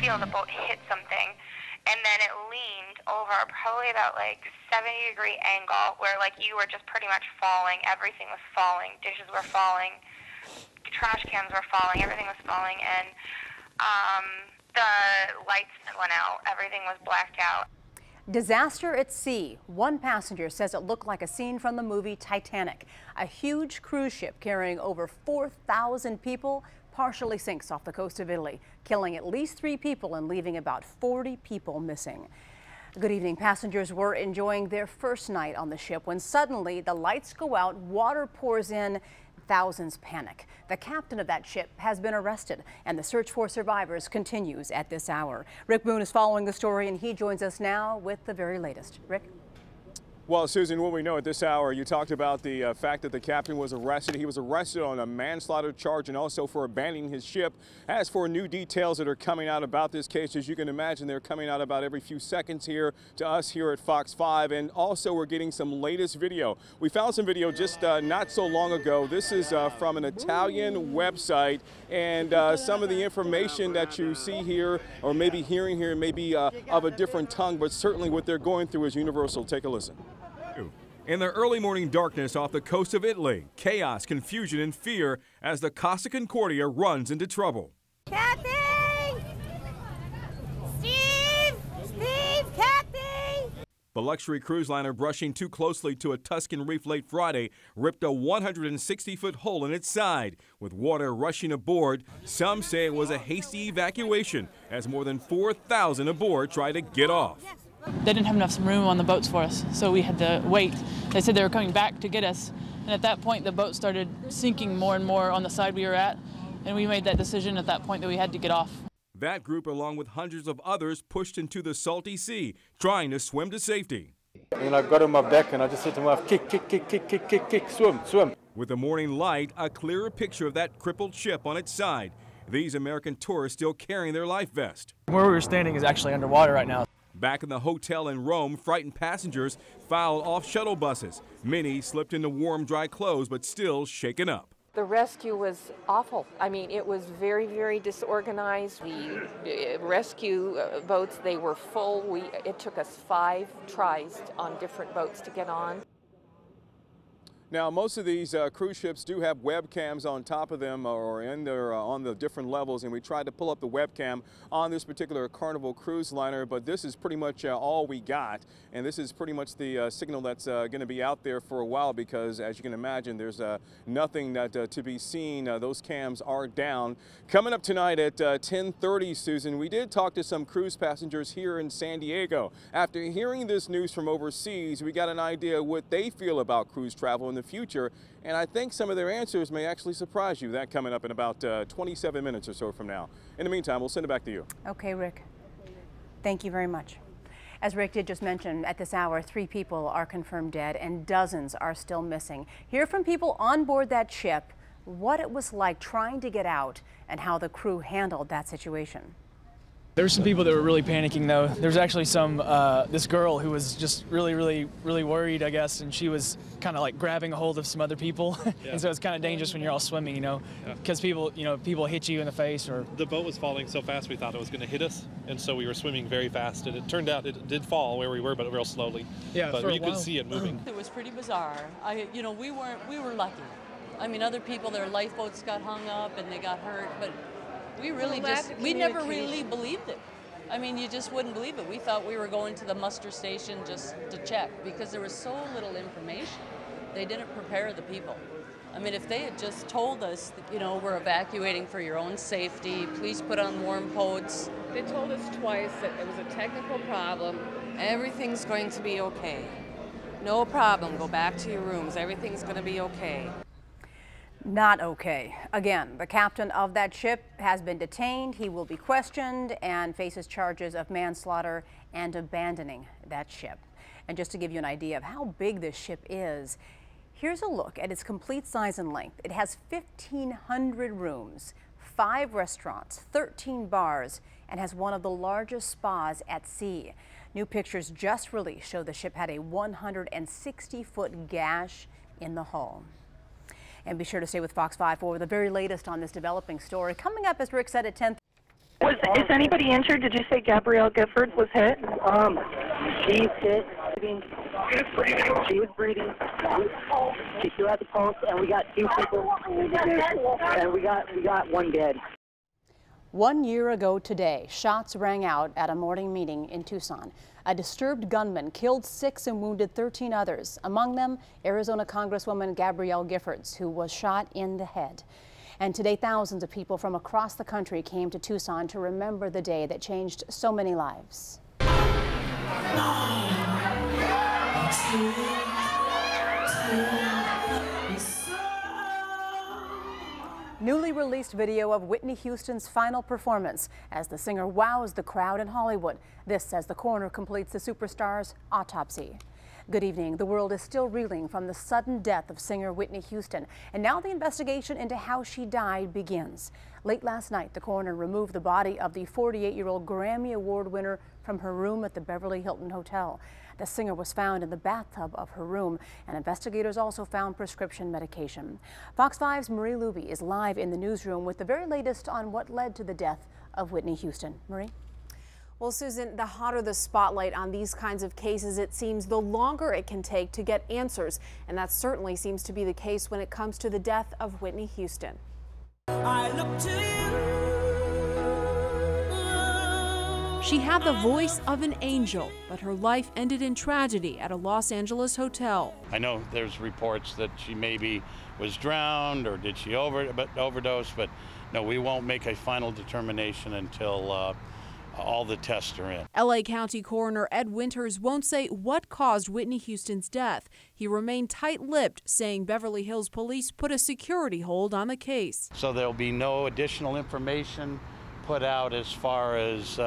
feel the boat hit something, and then it leaned over probably about like 70-degree angle where like you were just pretty much falling. Everything was falling. Dishes were falling. Trash cans were falling. Everything was falling, and the lights went out. Everything was blacked out. Disaster at sea. One passenger says it looked like a scene from the movie Titanic. A huge cruise ship carrying over 4,000 people partially sinks off the coast of Italy, killing at least 3 people and leaving about 40 people missing. Good evening. Passengers were enjoying their first night on the ship when suddenly the lights go out, water pours in, thousands panic. The captain of that ship has been arrested, and the search for survivors continues at this hour. Rick Boone is following the story, and he joins us now with the very latest. Rick? Well, Susan, what we know at this hour, you talked about the fact that the captain was arrested. He was arrested on a manslaughter charge and also for abandoning his ship. As for new details that are coming out about this case, as you can imagine, they're coming out about every few seconds here to us here at Fox 5. And also we're getting some latest video. We found some video just not so long ago. This is from an Italian website, and some of the information that you see here or maybe hearing here may be of a different tongue, but certainly what they're going through is universal. Take a listen. In the early morning darkness off the coast of Italy, chaos, confusion, and fear as the Costa Concordia runs into trouble. Kathy! Steve! Steve! Kathy! The luxury cruise liner, brushing too closely to a Tuscan reef late Friday, ripped a 160-foot hole in its side. With water rushing aboard, some say it was a hasty evacuation as more than 4,000 aboard tried to get off. They didn't have enough room on the boats for us, so we had to wait. They said they were coming back to get us, and at that point the boat started sinking more and more on the side we were at, and we made that decision at that point that we had to get off. That group, along with hundreds of others, pushed into the salty sea, trying to swim to safety. And I got on my back and I just said to my wife, kick, kick, kick, kick, kick, kick, kick, swim, swim. With the morning light, a clearer picture of that crippled ship on its side. These American tourists still carrying their life vest. Where we were standing is actually underwater right now. Back in the hotel in Rome, frightened passengers filed off shuttle buses. Many slipped into warm, dry clothes, but still shaken up. The rescue was awful. I mean, it was very, very disorganized. The rescue boats, they were full. It took us 5 tries on different boats to get on. Now, most of these cruise ships do have webcams on top of them or in their, on the different levels, and we tried to pull up the webcam on this particular Carnival cruise liner, but this is pretty much all we got, and this is pretty much the signal that's going to be out there for a while because, as you can imagine, there's nothing that to be seen. Those cams are down. Coming up tonight at 10:30, Susan, we did talk to some cruise passengers here in San Diego. After hearing this news from overseas, we got an idea what they feel about cruise travel in the future, and I think some of their answers may actually surprise you. That coming up in about 27 minutes or so from now. In the meantime, we'll send it back to you. Okay, Rick. Thank you very much. As Rick did just mention, at this hour, 3 people are confirmed dead and dozens are still missing. Hear from people on board that ship what it was like trying to get out and how the crew handled that situation. There were some people that were really panicking, though. There's actually this girl who was just really worried, I guess, and she was kind of like grabbing a hold of some other people. Yeah. And so it's kind of dangerous when you're all swimming, you know, because people hit you in the face or... The boat was falling so fast we thought it was going to hit us, and so we were swimming very fast, and it turned out it did fall where we were, but real slowly. Yeah, but you could see it moving. It was pretty bizarre. We were lucky. I mean, other people, their lifeboats got hung up and they got hurt, but we really we never really believed it. I mean, you just wouldn't believe it. We thought we were going to the muster station just to check because there was so little information. They didn't prepare the people. I mean, if they had just told us that, we're evacuating for your own safety, please put on warm coats. They told us twice that it was a technical problem. Everything's going to be okay. No problem. Go back to your rooms. Everything's going to be okay. Not okay. Again, the captain of that ship has been detained. He will be questioned and faces charges of manslaughter and abandoning that ship. And just to give you an idea of how big this ship is, here's a look at its complete size and length. It has 1,500 rooms, 5 restaurants, 13 bars, and has one of the largest spas at sea. New pictures just released show the ship had a 160-foot gash in the hull. And be sure to stay with Fox 5 for the very latest on this developing story. Coming up, as Rick said, at 10. Was Is anybody injured? Did you say Gabrielle Giffords was hit? She's hit. She was breathing. She still had the pulse, and we got 2 people, and we got 1 dead. 1 year ago today, shots rang out at a morning meeting in Tucson. A disturbed gunman killed 6 and wounded 13 others, among them Arizona Congresswoman Gabrielle Giffords, who was shot in the head. And today, thousands of people from across the country came to Tucson to remember the day that changed so many lives. Newly released video of Whitney Houston's final performance as the singer wows the crowd in Hollywood. This as the coroner completes the superstar's autopsy. Good evening. The world is still reeling from the sudden death of singer Whitney Houston, and now the investigation into how she died begins. Late last night, the coroner removed the body of the 48-year-old Grammy Award winner from her room at the Beverly Hilton Hotel. The singer was found in the bathtub of her room, and investigators also found prescription medication. Fox 5's Marie Luby is live in the newsroom with the very latest on what led to the death of Whitney Houston. Marie? Well, Susan, the hotter the spotlight on these kinds of cases, it seems, the longer it can take to get answers. And that certainly seems to be the case when it comes to the death of Whitney Houston. I look to you. She had the voice of an angel, but her life ended in tragedy at a Los Angeles hotel. I know there's reports that she maybe was drowned or did she overdose, but no, we won't make a final determination until all the tests are in. LA County Coroner Ed Winters won't say what caused Whitney Houston's death. He remained tight-lipped, saying Beverly Hills police put a security hold on the case. So there'll be no additional information put out as far as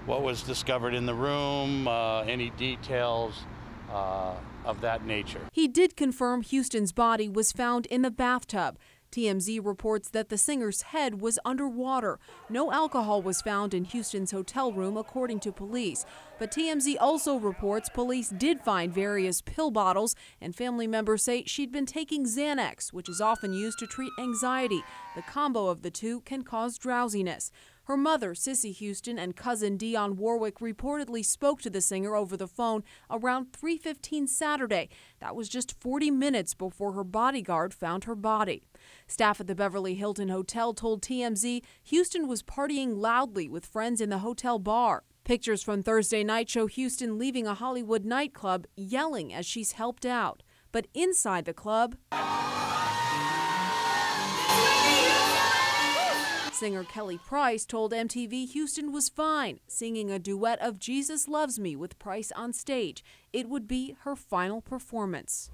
what was discovered in the room, any details of that nature. He did confirm Houston's body was found in the bathtub. TMZ reports that the singer's head was underwater. No alcohol was found in Houston's hotel room, according to police. But TMZ also reports police did find various pill bottles, and family members say she'd been taking Xanax, which is often used to treat anxiety. The combo of the two can cause drowsiness. Her mother, Cissy Houston, and cousin Dionne Warwick reportedly spoke to the singer over the phone around 3:15 Saturday. That was just 40 minutes before her bodyguard found her body. Staff at the Beverly Hilton Hotel told TMZ Houston was partying loudly with friends in the hotel bar. Pictures from Thursday night show Houston leaving a Hollywood nightclub, yelling as she's helped out. But inside the club, singer Kelly Price told MTV Houston was fine, singing a duet of Jesus Loves Me with Price on stage. It would be her final performance.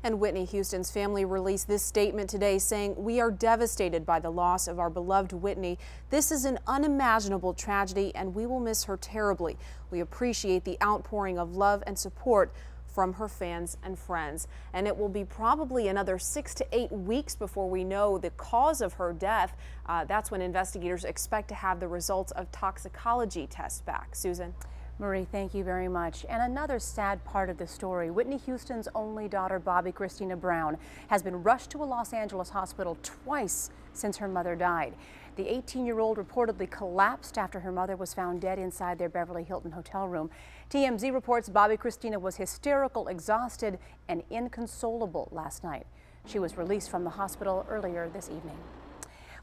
And Whitney Houston's family released this statement today saying, "We are devastated by the loss of our beloved Whitney. This is an unimaginable tragedy and we will miss her terribly. We appreciate the outpouring of love and support from her fans and friends." And it will be probably another 6 to 8 weeks before we know the cause of her death. That's when investigators expect to have the results of toxicology tests back. Susan? Marie, thank you very much. And another sad part of the story, Whitney Houston's only daughter, Bobby Christina Brown, has been rushed to a Los Angeles hospital twice since her mother died. The 18-year-old reportedly collapsed after her mother was found dead inside their Beverly Hilton hotel room. TMZ reports Bobby Christina was hysterical, exhausted, and inconsolable last night. She was released from the hospital earlier this evening.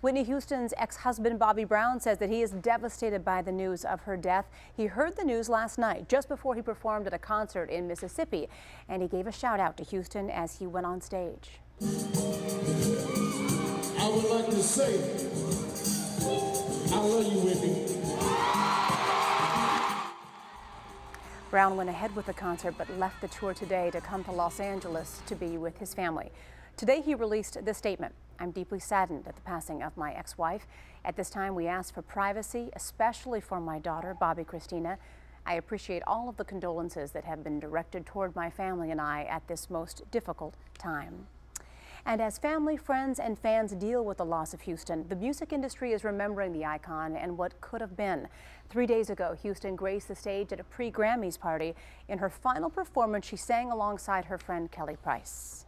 Whitney Houston's ex-husband Bobby Brown says that he is devastated by the news of her death. He heard the news last night just before he performed at a concert in Mississippi, and he gave a shout out to Houston as he went on stage. I would like to say, I love you, Whitney. Brown went ahead with the concert but left the tour today to come to Los Angeles to be with his family. Today he released this statement. "I'm deeply saddened at the passing of my ex-wife. At this time we ask for privacy, especially for my daughter, Bobby Christina. I appreciate all of the condolences that have been directed toward my family and I at this most difficult time." And as family, friends, and fans deal with the loss of Houston, the music industry is remembering the icon and what could have been. 3 days ago, Houston graced the stage at a pre-Grammys party. In her final performance, she sang alongside her friend Kelly Price.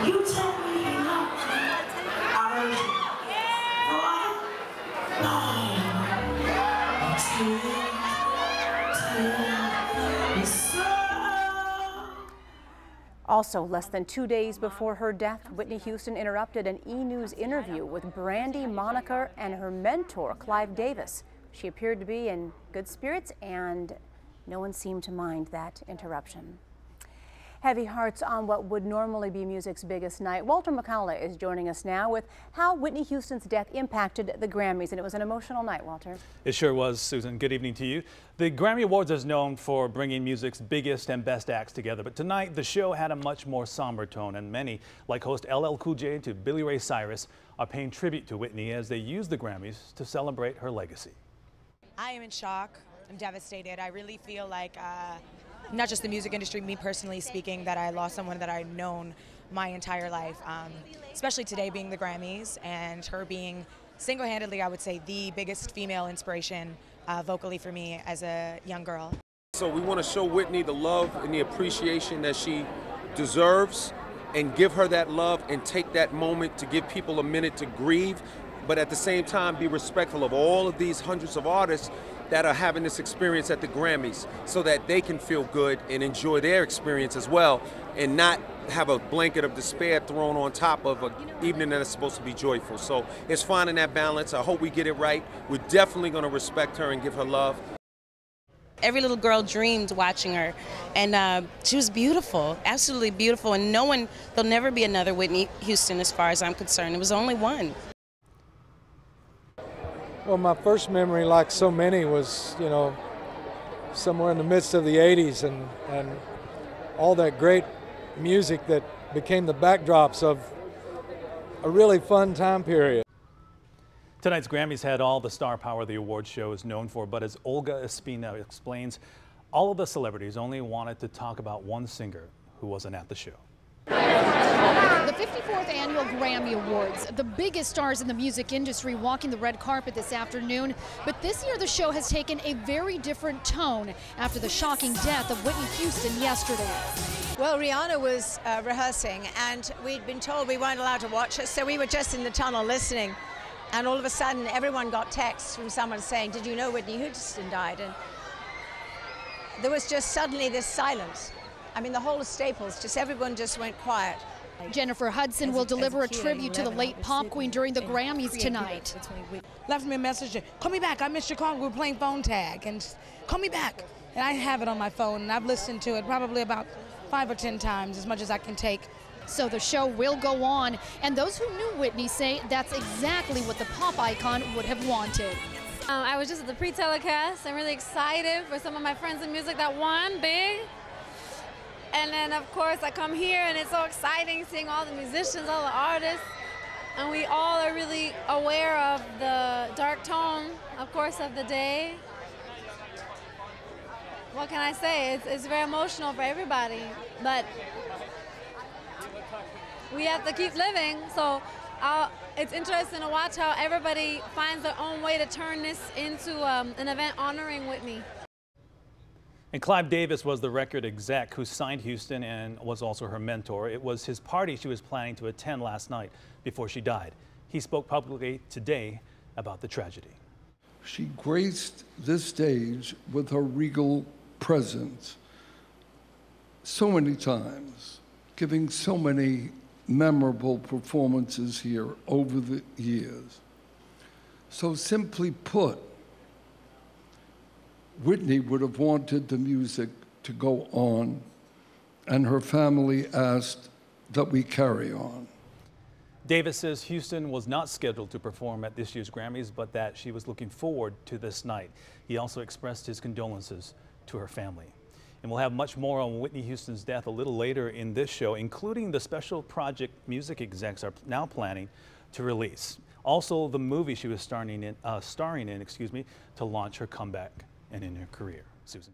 You tell me you love me. I heard you. Also, less than 2 days before her death, Whitney Houston interrupted an E! News interview with Brandy Monaker and her mentor, Clive Davis. She appeared to be in good spirits, and no one seemed to mind that interruption. Heavy hearts on what would normally be music's biggest night. Walter McCauley is joining us now with how Whitney Houston's death impacted the Grammys, and it was an emotional night, Walter. It sure was, Susan. Good evening to you. The Grammy Awards is known for bringing music's biggest and best acts together, but tonight the show had a much more somber tone, and many, like host LL Cool J to Billy Ray Cyrus, are paying tribute to Whitney as they use the Grammys to celebrate her legacy. I am in shock. I'm devastated. I really feel like not just the music industry, me personally speaking, that I lost someone that I've known my entire life, especially today being the Grammys and her being single-handedly, I would say, the biggest female inspiration vocally for me as a young girl. So we want to show Whitney the love and the appreciation that she deserves and give her that love and take that moment to give people a minute to grieve, but at the same time be respectful of all of these hundreds of artists that are having this experience at the Grammys so that they can feel good and enjoy their experience as well and not have a blanket of despair thrown on top of an evening that is supposed to be joyful. So it's finding that balance. I hope we get it right. We're definitely going to respect her and give her love. Every little girl dreamed watching her, and she was beautiful, absolutely beautiful, and there'll never be another Whitney Houston as far as I'm concerned. It was only one. Well, my first memory, like so many, was, somewhere in the midst of the 80s and all that great music that became the backdrops of a really fun time period. Tonight's Grammys had all the star power the award show is known for, but as Olga Espina explains, all of the celebrities only wanted to talk about one singer who wasn't at the show. The 54th Annual Grammy Awards, the biggest stars in the music industry walking the red carpet this afternoon. But this year the show has taken a very different tone after the shocking death of Whitney Houston yesterday. Well, Rihanna was rehearsing, and we'd been told we weren't allowed to watch her, so we were just in the tunnel listening. And all of a sudden, everyone got texts from someone saying, "Did you know Whitney Houston died?" And there was just suddenly this silence. I mean, the whole of Staples, just everyone just went quiet. Jennifer Hudson will deliver a tribute to the late pop queen during the Grammys tonight. Left me a message, call me back, I missed your call, we were playing phone tag, and call me back. And I have it on my phone, and I've listened to it probably about 5 or 10 times, as much as I can take. So the show will go on, and those who knew Whitney say that's exactly what the pop icon would have wanted. I was just at the pre-telecast. I'm really excited for some of my friends in music that won big. And then, of course, I come here, and it's so exciting seeing all the musicians, all the artists, and we all are really aware of the dark tone, of course, of the day. What can I say? It's very emotional for everybody, but we have to keep living, so it's interesting to watch how everybody finds their own way to turn this into an event honoring Whitney. And Clive Davis was the record exec who signed Houston and was also her mentor. It was his party she was planning to attend last night before she died. He spoke publicly today about the tragedy. She graced this stage with her regal presence so many times, giving so many memorable performances here over the years. So simply put, Whitney would have wanted the music to go on, and her family asked that we carry on. Davis says Houston was not scheduled to perform at this year's Grammys, but that she was looking forward to this night. He also expressed his condolences to her family. And we'll have much more on Whitney Houston's death a little later in this show, including the special project music execs are now planning to release. Also, the movie she was starring in, to launch her comeback and in her career. Susan.